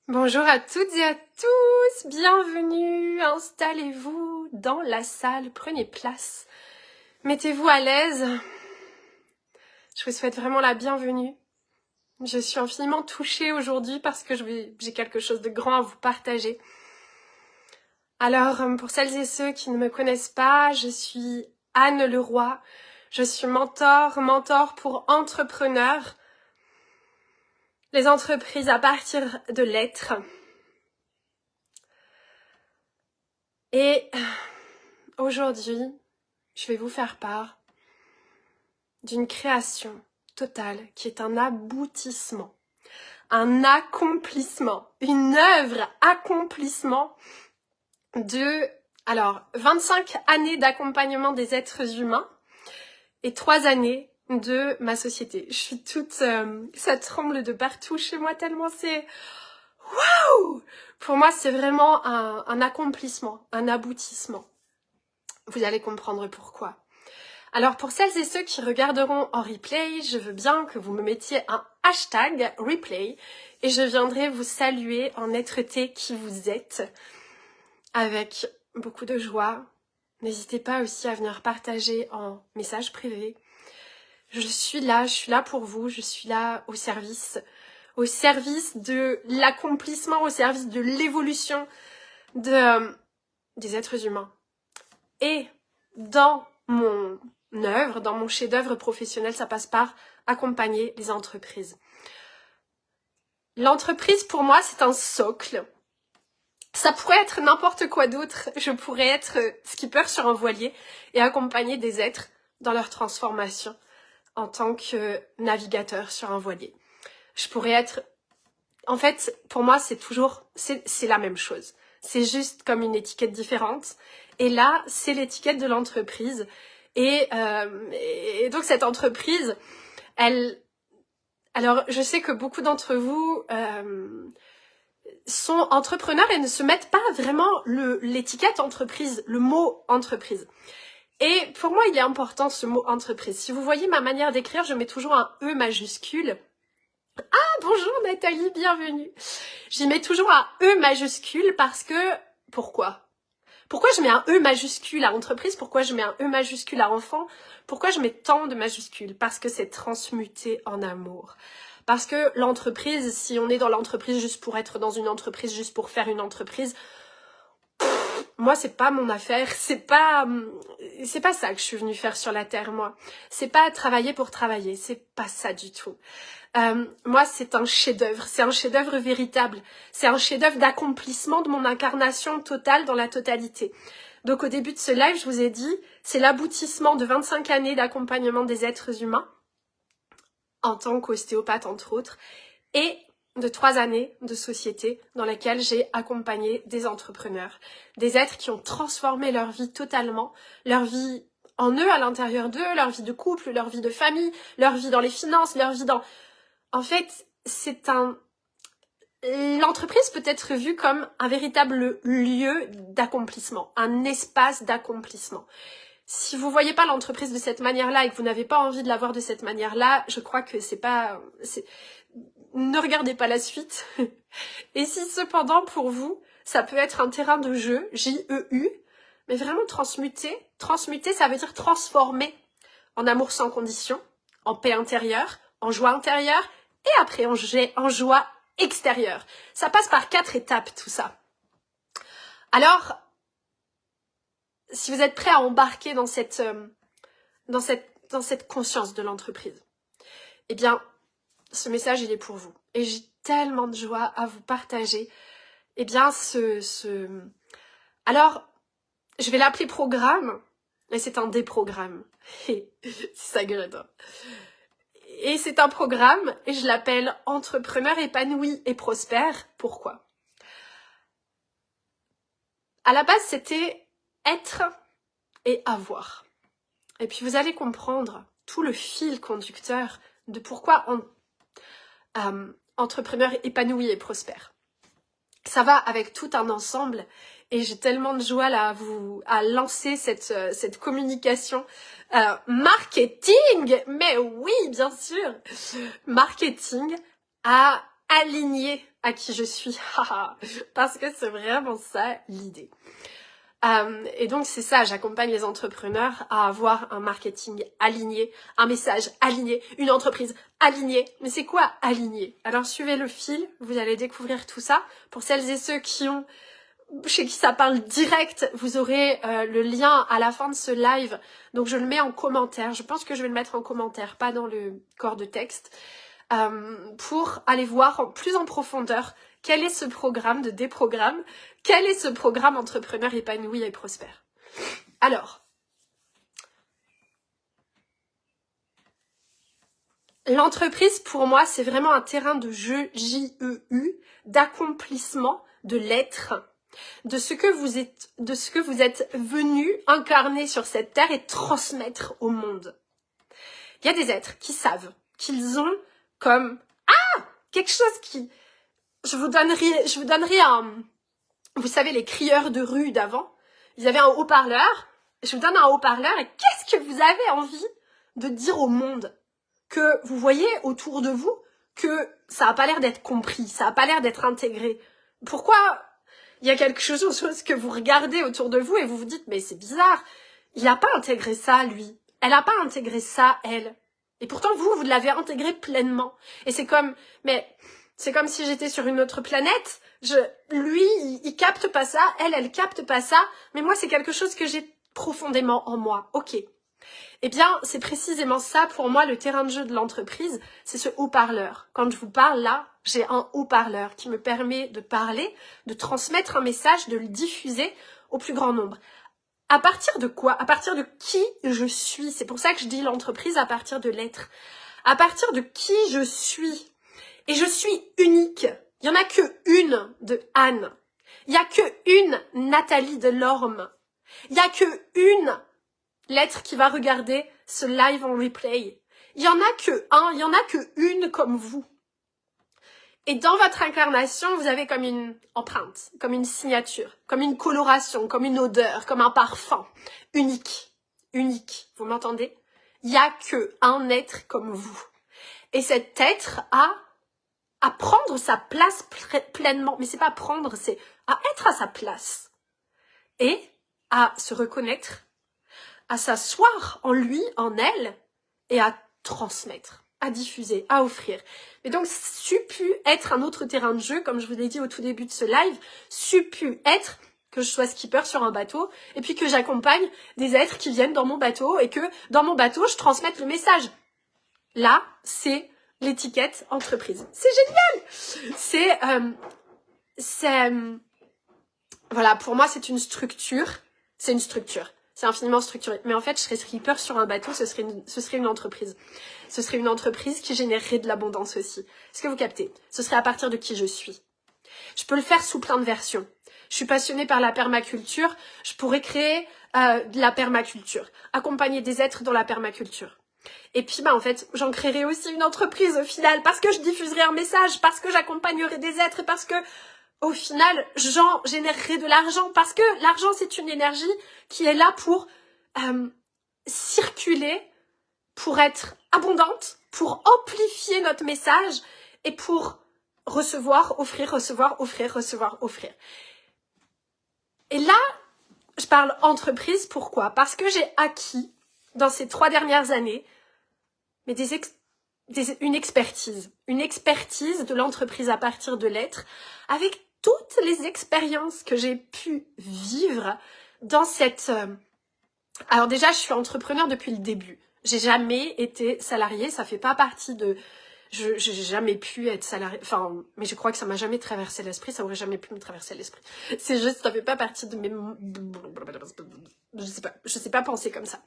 Bonjour à toutes et à tous, bienvenue, installez-vous dans la salle, prenez place, mettez-vous à l'aise, je vous souhaite vraiment la bienvenue. Je suis infiniment touchée aujourd'hui parce que j'ai quelque chose de grand à vous partager. Alors, pour celles et ceux qui ne me connaissent pas, je suis Anne Leroy, je suis mentor pour entrepreneurs, les entreprises à partir de l'être. Et aujourd'hui, je vais vous faire part d'une création totale qui est un aboutissement, un accomplissement, une œuvre accomplissement de 25 années d'accompagnement des êtres humains et 3 années de ma société. Je suis toute... ça tremble de partout chez moi tellement c'est... Waouh! Pour moi, c'est vraiment un accomplissement, un aboutissement. Vous allez comprendre pourquoi. Alors pour celles et ceux qui regarderont en replay, je veux bien que vous me mettiez un hashtag replay et je viendrai vous saluer en être-té qui vous êtes avec beaucoup de joie. N'hésitez pas aussi à venir partager en message privé. Je suis là pour vous, je suis là au service de l'accomplissement, au service de l'évolution des êtres humains. Et dans mon œuvre, dans mon chef-d'œuvre professionnel, ça passe par accompagner les entreprises. L'entreprise, pour moi, c'est un socle. Ça pourrait être n'importe quoi d'autre. Je pourrais être skipper sur un voilier et accompagner des êtres dans leur transformation en tant que navigateur sur un voilier. Je pourrais être... En fait, pour moi, c'est la même chose. C'est juste comme une étiquette différente. Et là, c'est l'étiquette de l'entreprise. Et donc, cette entreprise, alors, je sais que beaucoup d'entre vous sont entrepreneurs et ne se mettent pas vraiment l'étiquette entreprise, le mot entreprise. Et pour moi, il est important ce mot entreprise. Si vous voyez ma manière d'écrire, je mets toujours un E majuscule. Ah, bonjour Nathalie, bienvenue. J'y mets toujours un E majuscule parce que... Pourquoi je mets un E majuscule à entreprise? Pourquoi je mets un E majuscule à enfant? Pourquoi je mets tant de majuscules? Parce que c'est transmuté en amour. Parce que l'entreprise, si on est dans l'entreprise juste pour être dans une entreprise, juste pour faire une entreprise, moi c'est pas mon affaire, c'est pas ça que je suis venue faire sur la terre, moi. C'est pas travailler pour travailler, c'est pas ça du tout. Moi c'est un chef-d'œuvre véritable, c'est un chef-d'œuvre d'accomplissement de mon incarnation totale dans la totalité. Donc au début de ce live, je vous ai dit, c'est l'aboutissement de 25 années d'accompagnement des êtres humains, en tant qu'ostéopathe entre autres, et de 3 années de société dans laquelle j'ai accompagné des entrepreneurs, des êtres qui ont transformé leur vie totalement, leur vie en eux, à l'intérieur d'eux, leur vie de couple, leur vie de famille, leur vie dans les finances, leur vie dans... En fait, l'entreprise peut être vue comme un véritable lieu d'accomplissement, un espace d'accomplissement. Si vous voyez pas l'entreprise de cette manière-là et que vous n'avez pas envie de la voir de cette manière-là, je crois que ne regardez pas la suite. Et si cependant pour vous, ça peut être un terrain de jeu, J-E-U, mais vraiment transmuter, ça veut dire transformer en amour sans condition, en paix intérieure, en joie intérieure et après en joie extérieure. Ça passe par 4 étapes tout ça. Alors, si vous êtes prêts à embarquer dans cette conscience de l'entreprise, eh bien, ce message, il est pour vous. Et j'ai tellement de joie à vous partager. Eh bien, Alors, je vais l'appeler programme, mais c'est un déprogramme. C'est ça, Greta. Et c'est un programme, et je l'appelle Entrepreneur épanoui et prospère. Pourquoi? À la base, c'était être et avoir. Et puis vous allez comprendre tout le fil conducteur de pourquoi entrepreneur épanoui et prospère. Ça va avec tout un ensemble et j'ai tellement de joie là à lancer cette communication marketing, mais oui bien sûr, marketing à alignés à qui je suis. Parce que c'est vraiment ça l'idée. Et donc c'est ça, j'accompagne les entrepreneurs à avoir un marketing aligné, un message aligné, une entreprise alignée. Mais c'est quoi aligné? Alors suivez le fil, vous allez découvrir tout ça. Pour celles et ceux chez qui ça parle direct, vous aurez le lien à la fin de ce live. Donc je le mets en commentaire, je pense que je vais le mettre en commentaire, pas dans le corps de texte, pour aller voir plus en profondeur quel est ce programme de déprogramme, quel est ce programme entrepreneur épanoui et prospère. Alors, l'entreprise pour moi c'est vraiment un terrain de jeu, J-E-U, d'accomplissement, de l'être, de ce que vous êtes venu incarner sur cette terre et transmettre au monde. Il y a des êtres qui savent qu'ils ont comme quelque chose qui... Je vous donnerai un... Vous savez, les crieurs de rue d'avant, ils avaient un haut-parleur. Je vous donne un haut-parleur et qu'est-ce que vous avez envie de dire au monde? Que vous voyez autour de vous que ça n'a pas l'air d'être compris, ça n'a pas l'air d'être intégré. Pourquoi il y a quelque chose que vous regardez autour de vous et vous vous dites, mais c'est bizarre, il n'a pas intégré ça, lui. Elle n'a pas intégré ça, elle. Et pourtant, vous l'avez intégré pleinement. Et c'est comme si j'étais sur une autre planète. Lui, il capte pas ça, elle capte pas ça. Mais moi, c'est quelque chose que j'ai profondément en moi. Ok. Eh bien, c'est précisément ça pour moi, le terrain de jeu de l'entreprise. C'est ce haut-parleur. Quand je vous parle là, j'ai un haut-parleur qui me permet de parler, de transmettre un message, de le diffuser au plus grand nombre. À partir de quoi? À partir de qui je suis. C'est pour ça que je dis l'entreprise à partir de l'être. À partir de qui je suis. Et je suis unique. Il n'y en a que une de Anne. Il n'y a que une Nathalie de Lorme. Il n'y a que une l'être qui va regarder ce live en replay. Il n'y en a que un, il n'y en a que une comme vous. Et dans votre incarnation, vous avez comme une empreinte, comme une signature, comme une coloration, comme une odeur, comme un parfum. Unique. Unique. Vous m'entendez? Il n'y a que un être comme vous. Et cet être a à prendre sa place pleinement. Mais c'est pas prendre, c'est à être à sa place. Et à se reconnaître, à s'asseoir en lui, en elle, et à transmettre, à diffuser, à offrir. Et donc, pu être un autre terrain de jeu, comme je vous l'ai dit au tout début de ce live, pu être que je sois skipper sur un bateau, et puis que j'accompagne des êtres qui viennent dans mon bateau, et que dans mon bateau, je transmette le message. Là, c'est l'étiquette entreprise. C'est génial! Voilà, pour moi, c'est une structure. C'est une structure. C'est infiniment structuré. Mais en fait, je serais skipper sur un bateau, ce serait une entreprise. Ce serait une entreprise qui générerait de l'abondance aussi. Est-ce que vous captez? Ce serait à partir de qui je suis. Je peux le faire sous plein de versions. Je suis passionnée par la permaculture. Je pourrais créer de la permaculture. Accompagner des êtres dans la permaculture. Et puis, en fait, j'en créerai aussi une entreprise au final parce que je diffuserai un message, parce que j'accompagnerai des êtres et parce que au final, j'en générerai de l'argent parce que l'argent, c'est une énergie qui est là pour circuler, pour être abondante, pour amplifier notre message et pour recevoir, offrir, recevoir, offrir, recevoir, offrir. Et là, je parle entreprise, pourquoi? Parce que j'ai acquis, dans ces 3 dernières années, mais une expertise de l'entreprise à partir de l'être, avec toutes les expériences que j'ai pu vivre dans cette... Alors déjà, je suis entrepreneur depuis le début. J'ai jamais été salariée, ça fait pas partie de... J'ai jamais pu être salariée, enfin, mais je crois que ça m'a jamais traversé l'esprit, ça aurait jamais pu me traverser l'esprit. C'est juste, ça fait pas partie de mes... Je sais pas penser comme ça.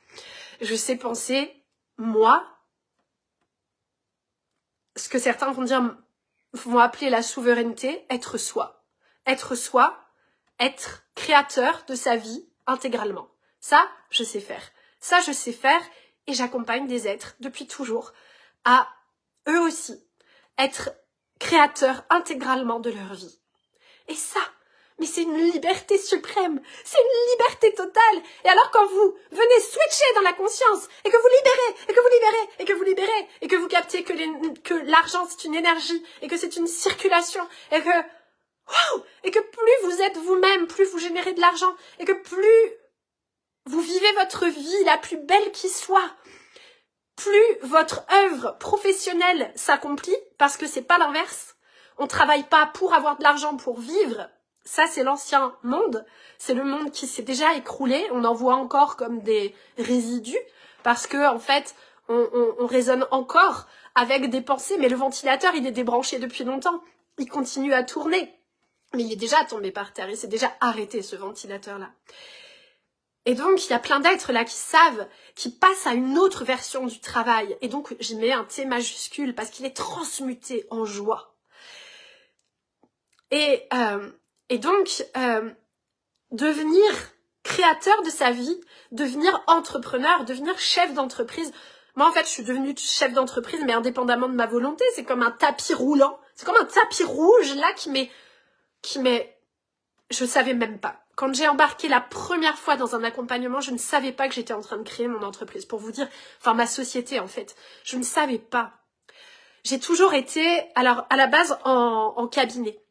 Je sais penser, moi, ce que certains vont appeler la souveraineté, être soi. Être soi, être créateur de sa vie intégralement. Ça, je sais faire. Ça, je sais faire et j'accompagne des êtres depuis toujours à eux aussi être créateurs intégralement de leur vie. Et ça, Mais c'est une liberté suprême, c'est une liberté totale. Et alors quand vous venez switcher dans la conscience, et que vous libérez, et que vous libérez, et que vous libérez, et que vous captez que l'argent c'est une énergie, et que c'est une circulation, et que, waouh, et que plus vous êtes vous-même, plus vous générez de l'argent, et que plus vous vivez votre vie la plus belle qui soit, plus votre œuvre professionnelle s'accomplit, parce que c'est pas l'inverse. On travaille pas pour avoir de l'argent pour vivre. Ça, c'est l'ancien monde. C'est le monde qui s'est déjà écroulé. On en voit encore comme des résidus, parce que, en fait, on raisonne encore avec des pensées, mais le ventilateur, il est débranché depuis longtemps. Il continue à tourner. Mais il est déjà tombé par terre. Il s'est déjà arrêté, ce ventilateur-là. Et donc, il y a plein d'êtres là qui savent, qui passent à une autre version du travail. Et donc, j'y mets un T majuscule parce qu'il est transmuté en joie. Et donc, devenir créateur de sa vie, devenir entrepreneur, devenir chef d'entreprise. Moi, en fait, je suis devenue chef d'entreprise, mais indépendamment de ma volonté. C'est comme un tapis roulant. C'est comme un tapis rouge là qui m'est... Je savais même pas. Quand j'ai embarqué la première fois dans un accompagnement, je ne savais pas que j'étais en train de créer mon entreprise. Pour vous dire, enfin ma société en fait, je ne savais pas. J'ai toujours été, alors à la base en cabinet.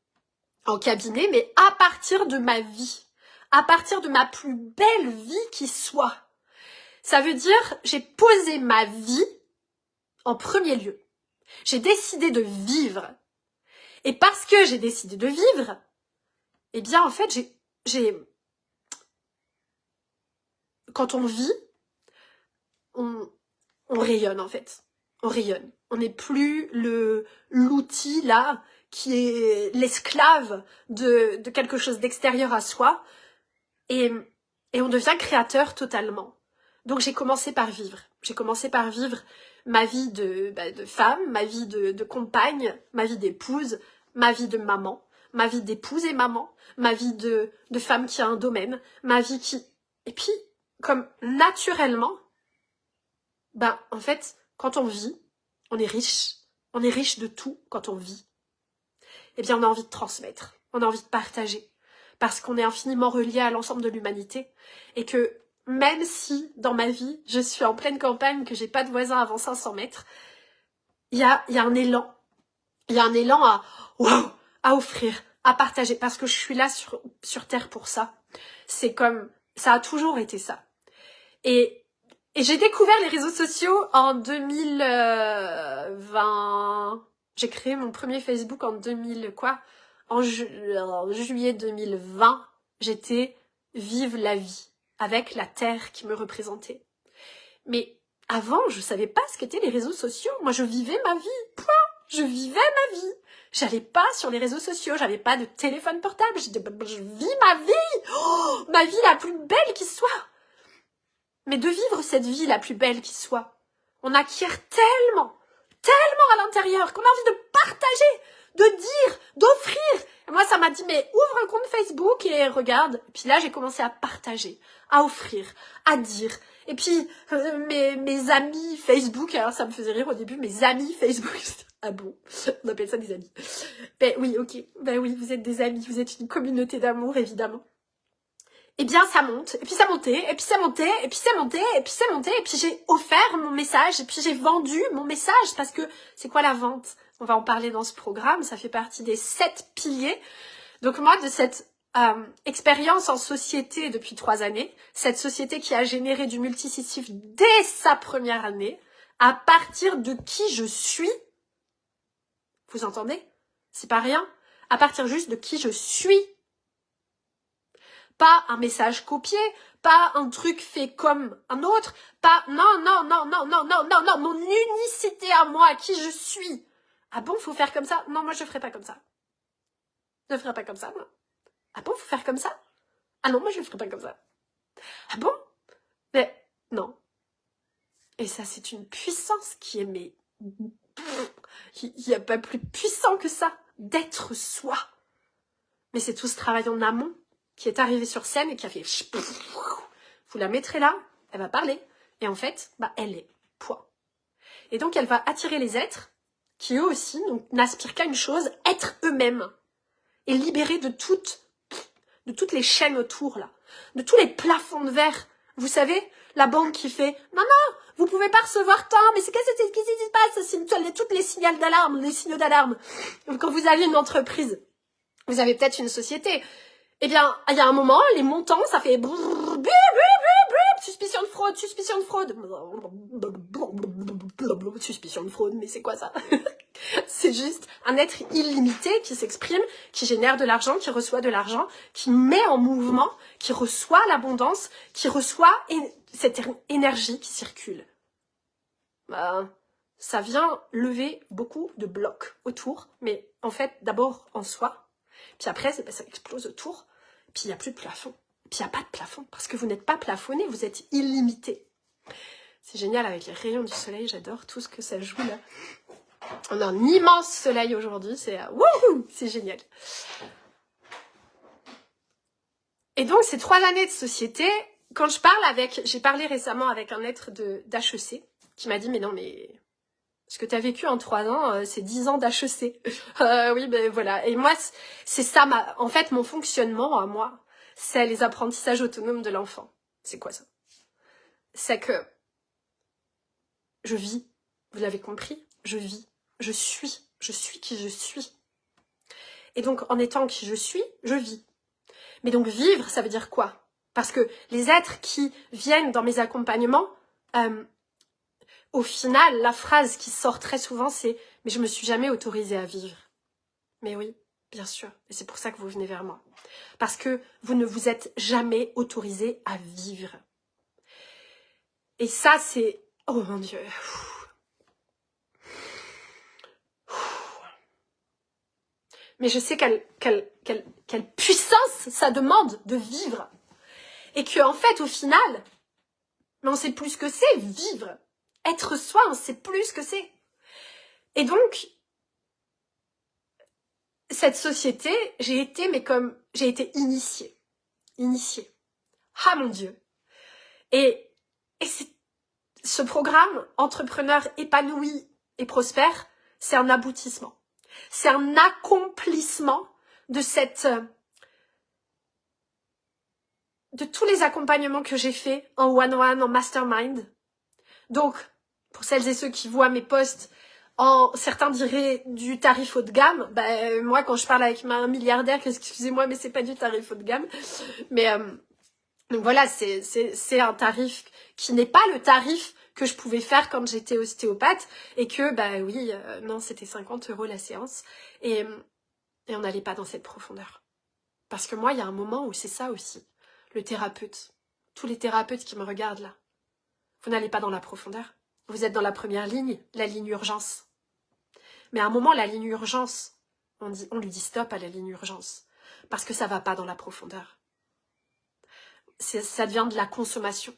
En cabinet, mais à partir de ma vie. À partir de ma plus belle vie qui soit. Ça veut dire, j'ai posé ma vie en premier lieu. J'ai décidé de vivre. Et parce que j'ai décidé de vivre, eh bien en fait, quand on vit, on rayonne en fait. On rayonne. On n'est plus l'outil là qui est l'esclave de quelque chose d'extérieur à soi. Et on devient créateur totalement. Donc j'ai commencé par vivre. J'ai commencé par vivre ma vie de femme, ma vie de compagne, ma vie d'épouse, ma vie de maman, ma vie d'épouse et maman, ma vie de femme qui a un domaine, ma vie qui... Et puis, comme naturellement, en fait, quand on vit, on est riche. On est riche de tout quand on vit. Eh bien, on a envie de transmettre. On a envie de partager. Parce qu'on est infiniment relié à l'ensemble de l'humanité. Et que même si, dans ma vie, je suis en pleine campagne, que j'ai pas de voisins avant 500 mètres, il y a un élan. Il y a un élan à offrir, à partager. Parce que je suis là sur Terre pour ça. C'est comme... Ça a toujours été ça. Et j'ai découvert les réseaux sociaux en 2020. J'ai créé mon premier Facebook en 2000 quoi. En juillet 2020, j'étais vive la vie avec la terre qui me représentait. Mais avant, je savais pas ce qu'étaient les réseaux sociaux. Moi, je vivais ma vie. Point. Je vivais ma vie. J'allais pas sur les réseaux sociaux, j'avais pas de téléphone portable. Je vis ma vie. Oh, ma vie la plus belle qui soit. Mais de vivre cette vie la plus belle qui soit, on acquiert tellement à l'intérieur qu'on a envie de partager, de dire, d'offrir. Et moi, ça m'a dit, mais ouvre un compte Facebook et regarde. Et puis là, j'ai commencé à partager, à offrir, à dire. Et puis, mes amis Facebook, alors ça me faisait rire au début, mes amis Facebook. Ah bon, on appelle ça des amis. Ben oui, ok. Ben oui, vous êtes des amis, vous êtes une communauté d'amour, évidemment. Eh bien, ça monte, et puis ça montait, et puis ça montait, et puis ça montait, et puis ça montait, et puis j'ai offert mon message, et puis j'ai vendu mon message, parce que c'est quoi la vente? On va en parler dans ce programme, ça fait partie des 7 piliers. Donc moi, de cette expérience en société depuis 3 années, cette société qui a généré du multicisif dès sa première année, à partir de qui je suis, vous entendez? C'est pas rien. À partir juste de qui je suis. Pas un message copié, pas un truc fait comme un autre, pas... Non, mon unicité à moi, qui je suis. Ah bon, faut faire comme ça? Non, moi je ferai pas comme ça. Je ferai pas comme ça, moi. Ah bon, faut faire comme ça? Ah non, moi je ferai pas comme ça. Ah bon? Mais non. Et ça, c'est une puissance qui est, mais... Il n'y a pas plus puissant que ça, d'être soi. Mais c'est tout ce travail en amont qui est arrivé sur scène et qui a fait... Vous la mettrez là, elle va parler. Et en fait, elle est. Point. Et donc, elle va attirer les êtres qui, eux aussi, n'aspirent qu'à une chose, être eux-mêmes. Et libérer de toute de toutes les chaînes autour, là, de tous les plafonds de verre. Vous savez, la banque qui fait « Non, non, vous pouvez pas recevoir tant, mais qu'est-ce qui se passe ?» C'est toutes les signaux d'alarme, les signaux d'alarme. Quand vous avez une entreprise, vous avez peut-être une société, eh bien, il y a un moment, les montants, ça fait suspicion de fraude, suspicion de fraude. Suspicion de fraude, mais c'est quoi ça? C'est juste un être illimité qui s'exprime, qui génère de l'argent, qui reçoit de l'argent, qui met en mouvement, qui reçoit l'abondance, qui reçoit cette énergie qui circule. Ça vient lever beaucoup de blocs autour, mais en fait, d'abord en soi, puis après, ça explose autour, puis il n'y a plus de plafond. Puis il n'y a pas de plafond, parce que vous n'êtes pas plafonné, vous êtes illimité. C'est génial avec les rayons du soleil, j'adore tout ce que ça joue là. On a un immense soleil aujourd'hui, c'est wouhou, c'est génial. Et donc ces 3 années de société, quand j'ai parlé récemment avec un être d'HEC, qui m'a dit mais non mais ce que tu as vécu en 3 ans, c'est 10 ans d'HEC. Oui, ben voilà. Et moi, c'est ça, en fait, mon fonctionnement à moi, c'est les apprentissages autonomes de l'enfant. C'est quoi ça? C'est que je vis, vous l'avez compris, je vis, je suis qui je suis. Et donc, en étant qui je suis, je vis. Mais donc, vivre, ça veut dire quoi? Parce que les êtres qui viennent dans mes accompagnements, au final, la phrase qui sort très souvent, c'est « Mais je me suis jamais autorisée à vivre. » Mais oui, bien sûr. Et c'est pour ça que vous venez vers moi. Parce que vous ne vous êtes jamais autorisé à vivre. Et ça, c'est... Oh mon Dieu. Mais je sais quelle puissance ça demande de vivre. Et qu'en fait, au final, mais on sait plus ce que c'est, vivre. Être soi, on sait plus ce que c'est. Et donc, cette société, j'ai été initiée. Ah mon Dieu. Et ce programme, Entrepreneur épanoui et prospère, c'est un aboutissement. C'est un accomplissement de tous les accompagnements que j'ai faits en one-on-one, en mastermind. Donc, pour celles et ceux qui voient mes posts, certains diraient du tarif haut de gamme. Moi, quand je parle avec un milliardaire, excusez-moi, mais c'est pas du tarif haut de gamme. Mais donc voilà, c'est un tarif qui n'est pas le tarif que je pouvais faire quand j'étais ostéopathe et que, non, c'était 50 € la séance et on n'allait pas dans cette profondeur. Parce que moi, il y a un moment où c'est ça aussi, le thérapeute. Tous les thérapeutes qui me regardent là, vous n'allez pas dans la profondeur. Vous êtes dans la première ligne, la ligne urgence. Mais à un moment, la ligne urgence, on lui dit stop à la ligne urgence. Parce que ça va pas dans la profondeur. Ça devient de la consommation.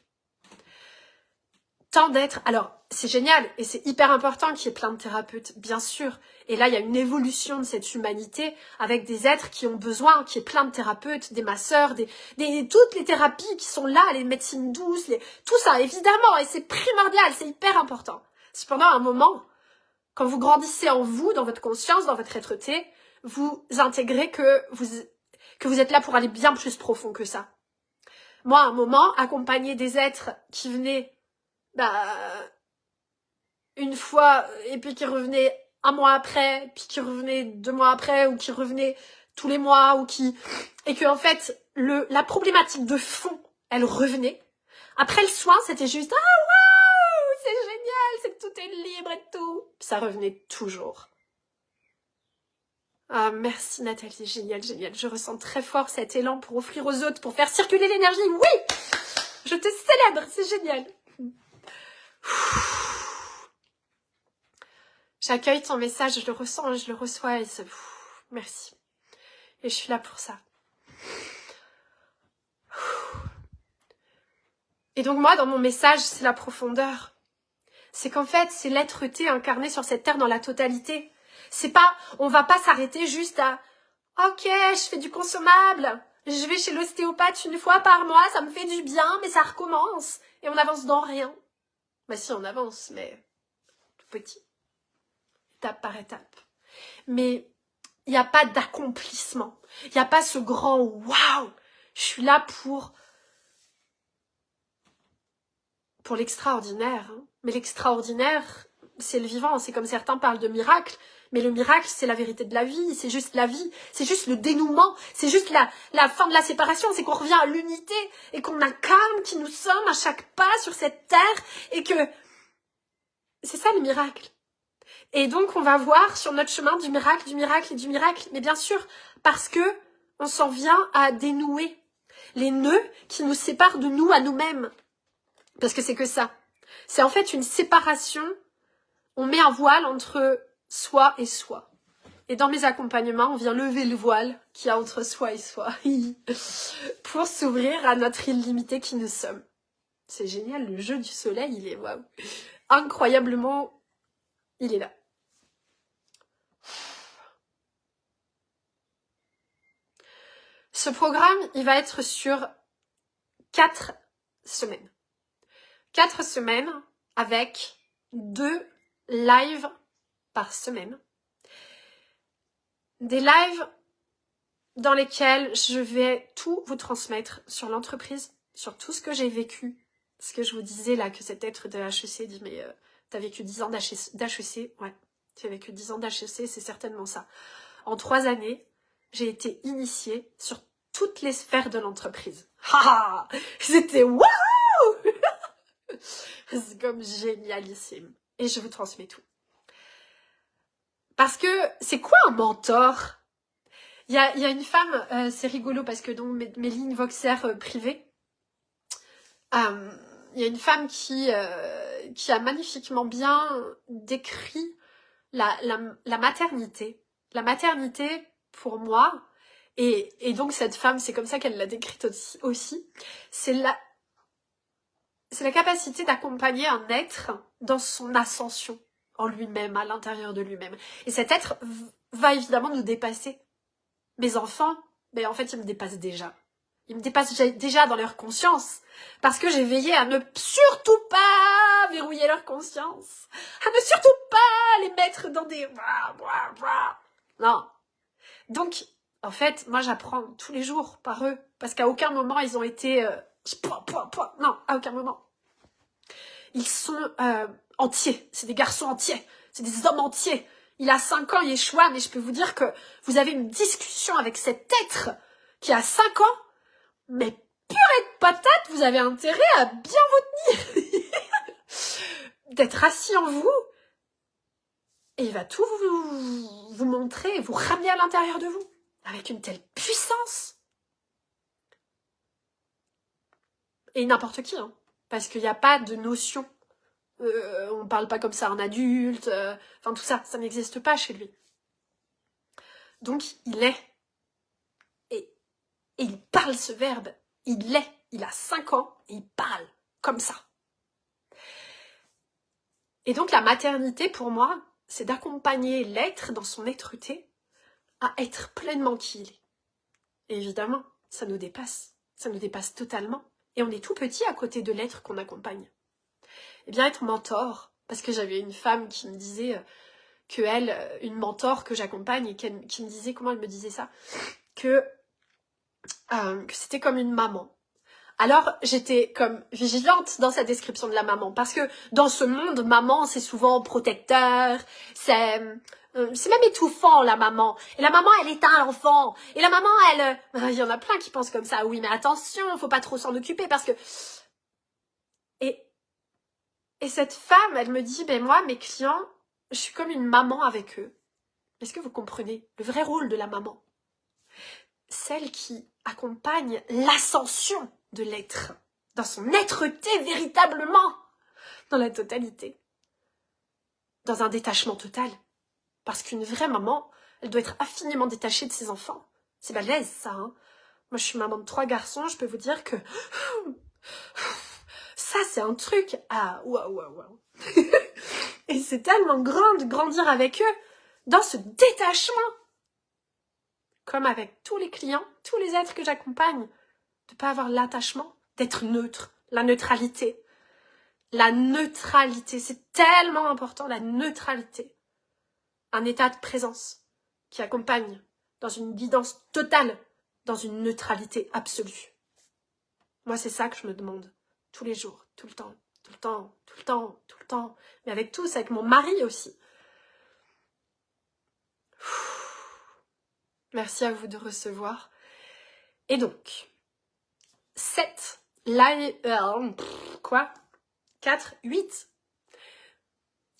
Tant d'être... Alors, c'est génial et c'est hyper important qu'il y ait plein de thérapeutes, bien sûr. Et là, il y a une évolution de cette humanité avec des êtres qui ont besoin, qu'il y ait plein de thérapeutes, des masseurs, toutes les thérapies qui sont là, les médecines douces, tout ça, évidemment. Et c'est primordial, c'est hyper important. Cependant, à un moment, quand vous grandissez en vous, dans votre conscience, dans votre être-té, vous intégrez que vous êtes là pour aller bien plus profond que ça. Moi, à un moment, accompagner des êtres qui venaient une fois, et puis qui revenaient un mois après, puis qui revenaient 2 mois après, ou qui revenaient tous les mois, et que en fait, la problématique de fond, elle revenait. Après le soin, c'était juste « Ah, waouh, c'est génial, c'est que tout est libre et tout !» Ça revenait toujours. Ah, merci Nathalie, génial, génial. Je ressens très fort cet élan pour offrir aux autres, pour faire circuler l'énergie. Oui, je te célèbre, c'est génial. J'accueille ton message, je le ressens, je le reçois et c'est... Merci. Et je suis là pour ça. Et donc moi, dans mon message, c'est la profondeur. C'est qu'en fait, c'est l'être-té incarné sur cette terre dans la totalité. C'est pas, on va pas s'arrêter juste à « Ok, je fais du consommable, je vais chez l'ostéopathe 1 fois par mois, ça me fait du bien, mais ça recommence. » Et on avance dans rien. Si, on avance, mais tout petit. Étape par étape. Mais il n'y a pas d'accomplissement. Il n'y a pas ce grand « Waouh !» Je suis là pour l'extraordinaire. Hein. Mais l'extraordinaire, c'est le vivant. C'est comme certains parlent de miracle. Mais le miracle, c'est la vérité de la vie. C'est juste la vie. C'est juste le dénouement. C'est juste la fin de la séparation. C'est qu'on revient à l'unité et qu'on incarne qui nous sommes à chaque pas sur cette terre. Et que c'est ça le miracle. Et donc, on va voir sur notre chemin du miracle, du miracle et du miracle. Mais bien sûr, parce que on s'en vient à dénouer les nœuds qui nous séparent de nous à nous-mêmes. Parce que c'est que ça. C'est en fait une séparation. On met un voile entre soi et soi. Et dans mes accompagnements, on vient lever le voile qu'il y a entre soi et soi. Pour s'ouvrir à notre illimité qui nous sommes. C'est génial, le jeu du soleil, il est waouh. Incroyablement, il est là. Ce programme, il va être sur 4 semaines. 4 semaines avec 2 lives par semaine. Des lives dans lesquels je vais tout vous transmettre sur l'entreprise, sur tout ce que j'ai vécu. Ce que je vous disais là, que cet être de HEC dit, mais t'as vécu 10 ans d'HEC? Ouais, j'ai vécu 10 ans d'HEC, c'est certainement ça. En 3 années, j'ai été initiée sur toutes les sphères de l'entreprise. C'était waouh. C'est comme génialissime. Et je vous transmets tout. Parce que c'est quoi un mentor? Il y a une femme, c'est rigolo parce que dans mes lignes Voxer privées, il y a une femme qui a magnifiquement bien décrit la maternité. La maternité, pour moi, et donc cette femme, c'est comme ça qu'elle l'a décrite aussi, c'est la capacité d'accompagner un être dans son ascension en lui-même, à l'intérieur de lui-même. Et cet être va évidemment nous dépasser. Mes enfants, mais en fait, ils me dépassent déjà. Ils me dépassent déjà dans leur conscience. Parce que j'ai veillé à ne surtout pas verrouiller leur conscience. À ne surtout pas les mettre dans des... Non. Donc, en fait, moi, j'apprends tous les jours par eux. Parce qu'à aucun moment, ils ont été... Non, à aucun moment. Ils sont entiers. C'est des garçons entiers. C'est des hommes entiers. Il a 5 ans, Yeshua, mais je peux vous dire que vous avez une discussion avec cet être qui a 5 ans, mais purée de patate, vous avez intérêt à bien vous tenir. D'être assis en vous, et il va tout vous montrer, vous ramener à l'intérieur de vous, avec une telle puissance. Et n'importe qui, hein, parce qu'il n'y a pas de notion. On parle pas comme ça à un adulte, enfin tout ça, ça n'existe pas chez lui. Donc il est. Et il parle ce verbe. Il est. Il a 5 ans et il parle comme ça. Et donc la maternité pour moi, c'est d'accompagner l'être dans son être-té à être pleinement qui il est. Et évidemment, ça nous dépasse. Ça nous dépasse totalement. Et on est tout petit à côté de l'être qu'on accompagne. Et bien être mentor, parce que j'avais une femme qui me disait que elle, une mentor que j'accompagne, et qui me disait, comment elle me disait ça, que c'était comme une maman. Alors j'étais comme vigilante dans sa description de la maman, parce que dans ce monde, maman c'est souvent protecteur, c'est même étouffant la maman. Et la maman elle éteint l'enfant. Et la maman elle, il y en a plein qui pensent comme ça. Oui mais attention, faut pas trop s'en occuper parce que et cette femme, elle me dit, ben moi, mes clients, je suis comme une maman avec eux. Est-ce que vous comprenez le vrai rôle de la maman? Celle qui accompagne l'ascension de l'être, dans son être-té véritablement, dans la totalité, dans un détachement total. Parce qu'une vraie maman, elle doit être affinément détachée de ses enfants. C'est balèze ça, hein. Moi, je suis maman de 3 garçons, je peux vous dire que... Ça, c'est un truc à waouh. Et c'est tellement grand de grandir avec eux dans ce détachement. Comme avec tous les clients, tous les êtres que j'accompagne, de ne pas avoir l'attachement, d'être neutre, la neutralité. La neutralité, c'est tellement important, la neutralité. Un état de présence qui accompagne dans une guidance totale dans une neutralité absolue. Moi, c'est ça que je me demande tous les jours, tout le temps, tout le temps, tout le temps, tout le temps. Mais avec tous, avec mon mari aussi. Merci à vous de recevoir. Et donc, 7 live... 4, 8.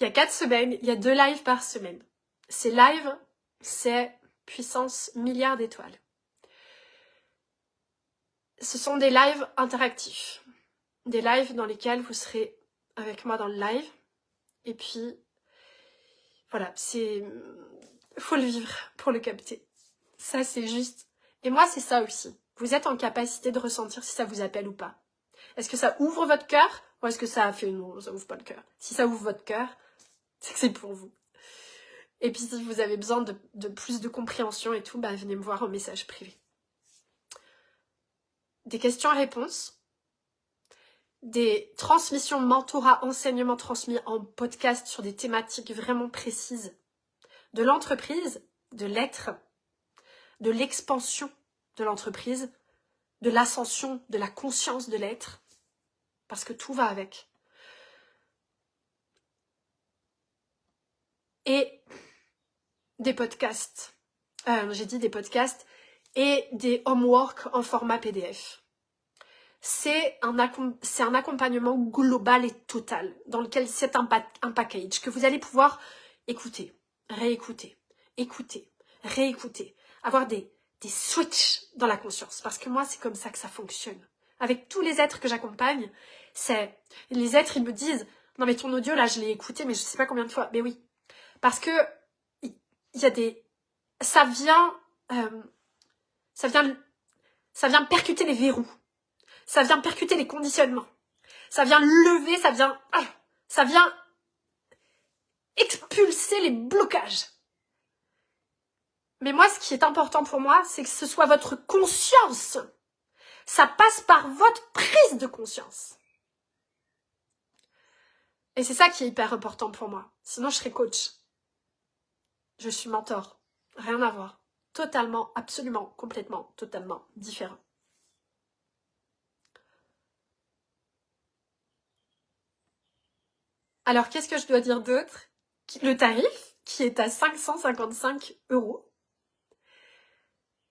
Il y a 4 semaines, il y a 2 lives par semaine. Ces lives, c'est puissance milliard d'étoiles. Ce sont des lives interactifs. Des lives dans lesquels vous serez avec moi dans le live. Et puis, voilà, faut le vivre pour le capter. Ça, c'est juste. Et moi, c'est ça aussi. Vous êtes en capacité de ressentir si ça vous appelle ou pas. Est-ce que ça ouvre votre cœur ou est-ce que ça fait non, ça ouvre pas le cœur. Si ça ouvre votre cœur, c'est que c'est pour vous. Et puis si vous avez besoin de plus de compréhension et tout, bah venez me voir en message privé. Des questions-réponses, des transmissions mentorat, enseignements transmis en podcast sur des thématiques vraiment précises, de l'entreprise, de l'être, de l'expansion de l'entreprise, de l'ascension, de la conscience de l'être, parce que tout va avec. Et des podcasts, j'ai dit des podcasts, et des homework en format PDF. C'est un accompagnement global et total, dans lequel c'est un package que vous allez pouvoir écouter, réécouter, écouter, réécouter, avoir des switches dans la conscience, parce que moi, c'est comme ça que ça fonctionne. Avec tous les êtres que j'accompagne, les êtres, ils me disent « Non mais ton audio, là, je l'ai écouté, mais je sais pas combien de fois. » Mais oui, parce que il y a des... Ça vient percuter les verrous. Ça vient percuter les conditionnements. Ça vient lever, ça vient expulser les blocages. Mais moi, ce qui est important pour moi, c'est que ce soit votre conscience. Ça passe par votre prise de conscience. Et c'est ça qui est hyper important pour moi. Sinon, je serais coach. Je suis mentor. Rien à voir. Totalement, absolument, complètement, totalement différent. Alors, qu'est-ce que je dois dire d'autre? Le tarif, qui est à 555 €.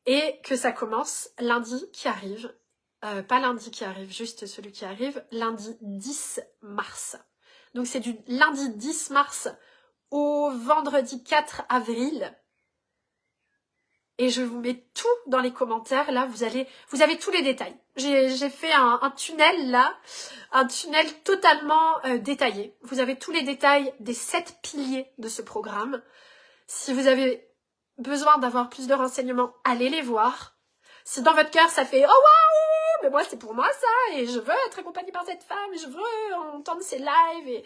Et que ça commence lundi qui arrive. Pas lundi qui arrive, juste celui qui arrive. Lundi 10 mars. Donc, c'est du lundi 10 mars au vendredi 4 avril. Et je vous mets tout dans les commentaires. Là, vous avez tous les détails. J'ai fait un tunnel là, un tunnel totalement détaillé. Vous avez tous les détails des 7 piliers de ce programme. Si vous avez besoin d'avoir plus de renseignements, allez les voir. Si dans votre cœur ça fait « Oh waouh, mais moi c'est pour moi ça, et je veux être accompagnée par cette femme, et je veux entendre ses lives,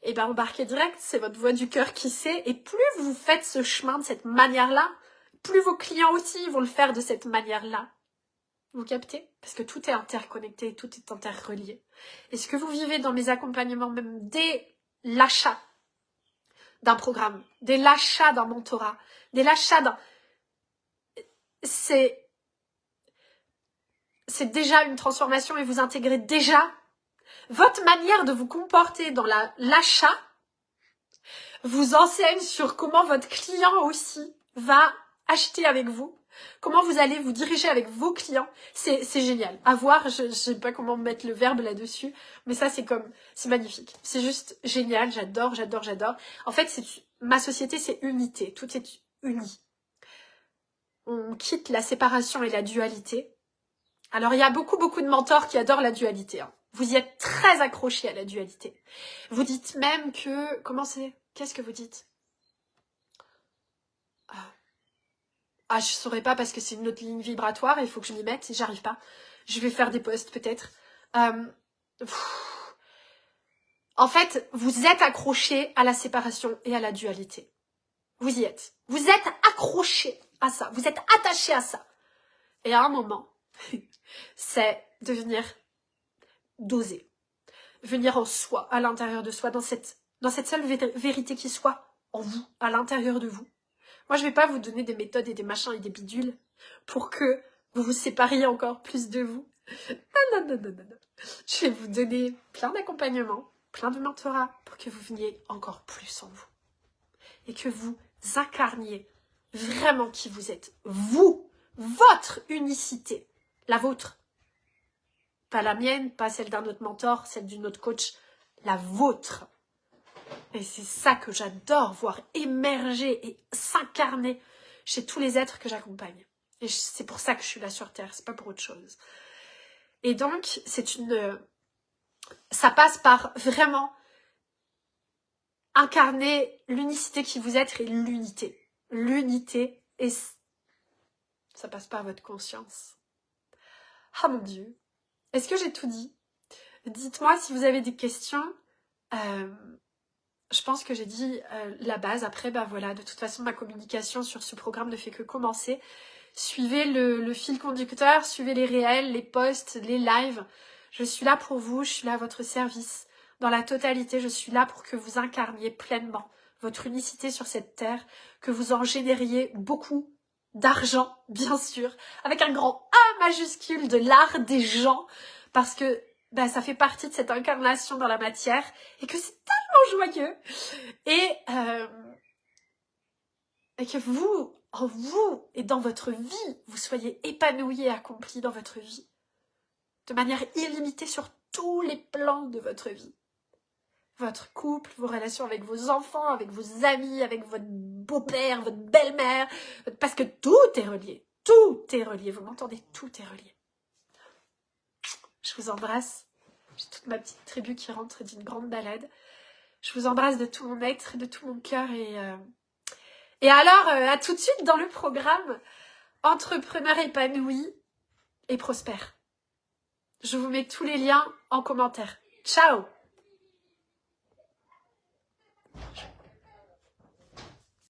et ben embarquez direct, c'est votre voix du cœur qui sait. Et plus vous faites ce chemin de cette manière-là, plus vos clients aussi vont le faire de cette manière-là. Vous captez? Parce que tout est interconnecté, tout est interrelié. Et ce que vous vivez dans mes accompagnements, même dès l'achat d'un programme, dès l'achat d'un mentorat, dès l'achat d'un... C'est déjà une transformation et vous intégrez déjà votre manière de vous comporter dans l'achat vous enseigne sur comment votre client aussi va acheter avec vous, comment vous allez vous diriger avec vos clients. C'est génial. À voir, je sais pas comment mettre le verbe là-dessus, mais ça c'est magnifique. C'est juste génial, j'adore. En fait, ma société, c'est unité, tout est uni. On quitte la séparation et la dualité. Alors il y a beaucoup de mentors qui adorent la dualité. Hein. Vous y êtes très accrochés à la dualité. Vous dites même que... Qu'est-ce que vous dites? je saurais pas parce que c'est une autre ligne vibratoire, il faut que je m'y mette et j'arrive pas. Je vais faire des posts peut-être. En fait, vous êtes accrochés à la séparation et à la dualité. Vous y êtes. Vous êtes accrochés à ça. Vous êtes attachés à ça. Et à un moment, c'est de venir doser. Venir en soi, à l'intérieur de soi, dans cette seule vérité qui soit en vous, à l'intérieur de vous. Moi, je vais pas vous donner des méthodes et des machins et des bidules pour que vous vous sépariez encore plus de vous. Non, non, non, non, non, non. Je vais vous donner plein d'accompagnements, plein de mentorats pour que vous veniez encore plus en vous. Et que vous incarniez vraiment qui vous êtes. Vous, votre unicité, la vôtre. Pas la mienne, pas celle d'un autre mentor, celle d'une autre coach, la vôtre. Et c'est ça que j'adore, voir émerger et s'incarner chez tous les êtres que j'accompagne. Et c'est pour ça que je suis là sur Terre, c'est pas pour autre chose. Et donc, ça passe par vraiment incarner l'unicité qui vous êtes et l'unité. L'unité, et ça passe par votre conscience. Ah mon Dieu, est-ce que j'ai tout dit? Dites-moi si vous avez des questions. Je pense que j'ai dit la base. Après, bah voilà, de toute façon, ma communication sur ce programme ne fait que commencer. Suivez le fil conducteur, suivez les réels, les posts, les lives. Je suis là pour vous, je suis là à votre service. Dans la totalité, je suis là pour que vous incarniez pleinement votre unicité sur cette terre, que vous en génériez beaucoup d'argent, bien sûr, avec un grand A majuscule de l'art des gens, parce que bah, ça fait partie de cette incarnation dans la matière, et que c'est tellement joyeux, et que vous, en vous et dans votre vie, vous soyez épanoui et accompli dans votre vie, de manière illimitée sur tous les plans de votre vie. Votre couple, vos relations avec vos enfants, avec vos amis, avec votre beau-père, votre belle-mère, parce que tout est relié. Tout est relié, vous m'entendez? Tout est relié. Je vous embrasse. J'ai toute ma petite tribu qui rentre d'une grande balade. Je vous embrasse de tout mon être, de tout mon cœur. Et alors, à tout de suite dans le programme Entrepreneur épanoui et prospère. Je vous mets tous les liens en commentaire. Ciao!